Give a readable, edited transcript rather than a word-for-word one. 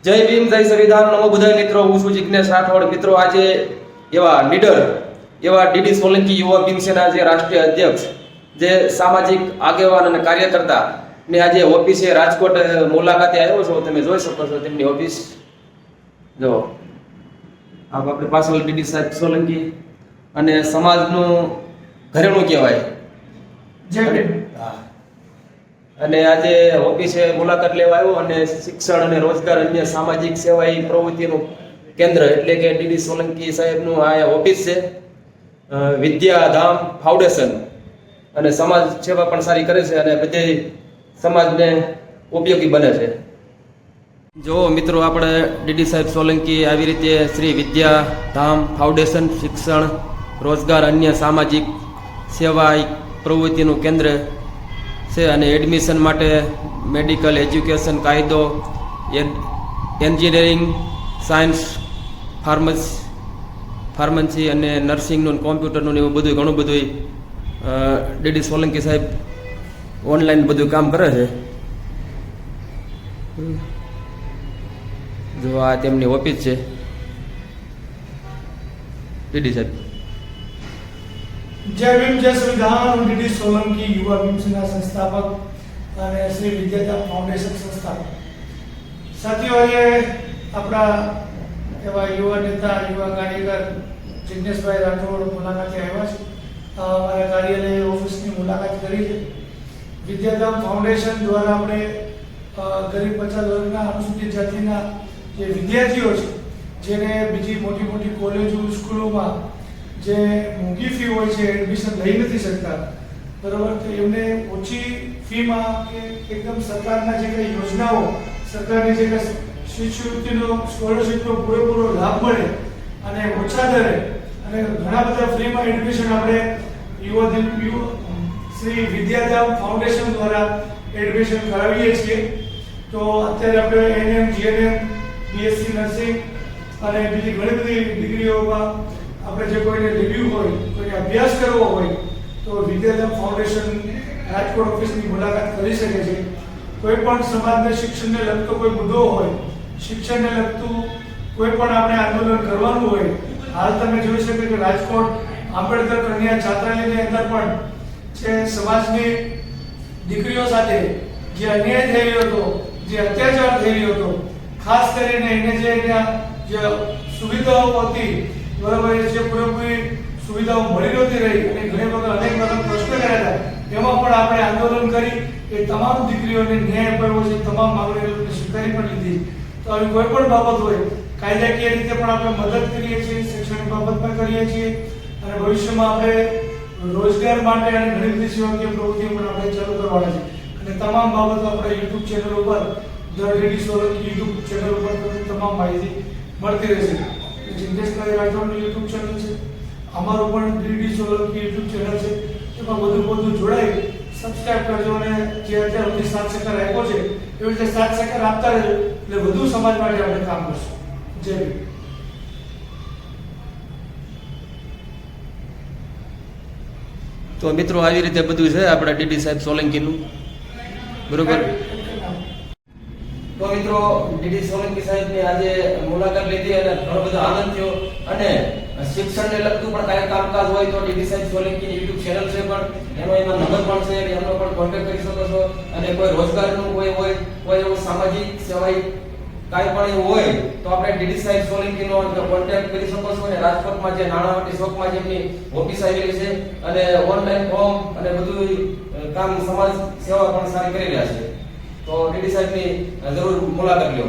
જય ભીમ, જય સંવિધાન, નમો બુદ્ધાય. મિત્રો, હું છું જિજ્ઞેશ રાઠોડ. મિત્રો, આજે એવા નીડર એવા ડીડી સોલંકી યુવા ભીમ સેના જે રાષ્ટ્રીય અધ્યક્ષ, જે સામાજિક આગેવાન અને કાર્યકર્તા ને આજે ઓફિસે રાજકોટ મુલાકાતે આવ્યો છો. તમે જોઈ શકો છો તેમની ઓફિસ. જો આપણે પાછળ ડીડી સાહેબ સોલંકી અને સમાજનું ઘરેણું કહેવાય. અને આજે ઓફિસે મુલાકાત લેવા આવ્યો અને શિક્ષણ અને રોજગાર અન્ય સામાજિક સેવાઈ પ્રવૃત્તિનું કેન્દ્ર એટલે કે ડીડી સોલંકી સાહેબનું આ ઓફિસ છે. વિદ્યાધામ ફાઉન્ડેશન અને સમાજ સેવા પણ સારી કરે છે અને બધે સમાજને ઉપયોગી બને છે. જો મિત્રો, આપણે ડીડી સાહેબ સોલંકી આવી રીતે શ્રી વિદ્યાધામ ફાઉન્ડેશન શિક્ષણ રોજગાર અન્ય સામાજિક સેવાઈ પ્રવૃત્તિનું કેન્દ્ર છે અને એડમિશન માટે મેડિકલ એજ્યુકેશન, કાયદો, એન્જિનિયરિંગ, સાયન્સ, ફાર્મસી અને નર્સિંગનું, કોમ્પ્યુટરનું એવું બધું ઘણું બધું ડીડી સોલંકી સાહેબ ઓનલાઈન બધું કામ કરે છે. જો આ તેમની ઓફિસ છે ડીડી સાહેબ. જય ભીમ, જય સંવિધાન. ડીડી સોલંકી યુવા ભીમ સેના સંસ્થાપક અને શ્રી વિદ્યાધામ ફાઉન્ડેશન સંસ્થાપક. સાથીઓ, આજે આપણા એવા યુવા નેતા, યુવા કાર્યકર જિજ્ઞેશભાઈ રાઠોડ મુલાકાતે આવ્યા છે. અમારા કાર્યાલય ઓફિસની મુલાકાત કરી છે. વિદ્યાધામ ફાઉન્ડેશન દ્વારા આપણે ગરીબ પછાત વર્ગના અનુસૂચિત જાતિના જે વિદ્યાર્થીઓ છે, જેને બીજી મોટી મોટી કોલેજો, સ્કૂલોમાં જે મોંઘી ફી હોય છે, એડમિશન લઈ નથી શકતા, બરાબર, તો એમને ઓછી ફીમાં કે એકદમ સરકારના જે કંઈ યોજનાઓ, સરકારની જે કંઈ શિષ્યવૃત્તિનો, સ્કોલરશીપનો પૂરેપૂરો લાભ મળે અને ઓછા દરે અને ઘણા બધા ફ્રીમાં એડમિશન આપણે શ્રી વિદ્યાધામ ફાઉન્ડેશન દ્વારા એડમિશન કરાવીએ છીએ. તો અત્યારે આપણે એનએમ, જીએનએમ, બીએસસી નર્સિંગ અને બીજી ઘણી બધી ડિગ્રીઓમાં આપણે જે કોઈને લેવું હોય, કોઈને અભ્યાસ કરવો હોય તો વિદ્યાધામ ફાઉન્ડેશન રાજકોટ ઓફિસની મુલાકાત કરી શકે છે. કોઈ પણ સમાજને શિક્ષણને લગતો કોઈ મુદ્દો હોય, શિક્ષણને લગતું કોઈ પણ આપણે આંદોલન કરવાનું હોય, હાલ તમે જોઈ શકો કે રાજકોટ આંબેડકર કન્યા છાત્રાલયની અંદર પણ જે સમાજની દીકરીઓ સાથે જે અન્યાય થઈ રહ્યો હતો, જે અત્યાચાર થઈ રહ્યો હતો, ખાસ કરીને એને જે સુવિધાઓ હતી, બરાબર, જે પૂરેપૂરી સુવિધાઓ મળી નહોતી રહી અને ઘણી વખત અનેક વખત પ્રશ્ન કર્યા હતા, એમાં પણ આપણે આંદોલન કરી એ તમામ દીકરીઓને ન્યાય અપાવ્યો છે. તમામ માંગણીઓને સ્વીકારી પણ લીધી. તો આવી કોઈ પણ બાબત હોય, કાયદાકીય રીતે પણ આપણે મદદ કરીએ છીએ, શૈક્ષણિક બાબતમાં કરીએ છીએ અને ભવિષ્યમાં આપણે રોજગાર માટે અને ઘણી બધી સેવાકીય પ્રવૃત્તિઓ પણ આપણે ચાલુ કરવાના છે. અને તમામ બાબતો આપણે યુટ્યુબ ચેનલ ઉપર, the DD Solanki YouTube channel ઉપર તમામ માહિતી મળતી રહેશે. જિજ્ઞેશભાઈ રાઠોડનું યુટ્યુબ ચેનલ છે, અમારું પણ ડીડી સોલંકી યુટ્યુબ ચેનલ છે. એમાં બધું જોડાઈ સબસ્ક્રાઇબ કરજો અને જે અત્યાર સુધી 7 સહકાર આપ્યો છે એવી રીતે 7 સહકાર આપતા રહેજો, એટલે વધુ સમાજ માટે આપણે કામ કરશું. જય ભીમ. તો મિત્રો, આવી રીતે બધું છે આપણા ડીડી સાહેબ સોલંકીનું, બરોબર. તો મિત્રો, ડીડી સોલંકી સાહેબની આજે મુલાકાત લીધી અને ઘણો બધો આનંદ થયો. અને શિક્ષણને લગતું પણ કાંઈ કામકાજ હોય તો ડીડી સાહેબ સોલંકીની યુટ્યુબ ચેનલ છે, પણ એમાં નંબર પણ છે, એમનો પણ કોન્ટેક્ટ કરી શકો છો. અને કોઈ રોજગારનું કોઈ હોય, કોઈ એવું સામાજિક સેવાય કાંઈ પણ એવું હોય તો આપણે ડીડી સાહેબ સોલંકીનો કોન્ટેક્ટ કરી શકો છો. અને રાજકોટમાં જે નાણાવટી ચોકમાં જેમની ઓફિસ આવેલી છે અને ઓનલાઈન ફોર્મ અને બધું કામ સમાજ સેવા પણ સારી કરી રહ્યા છે. તો ડીડી સાહેબની જરૂર મુલાકાત લો.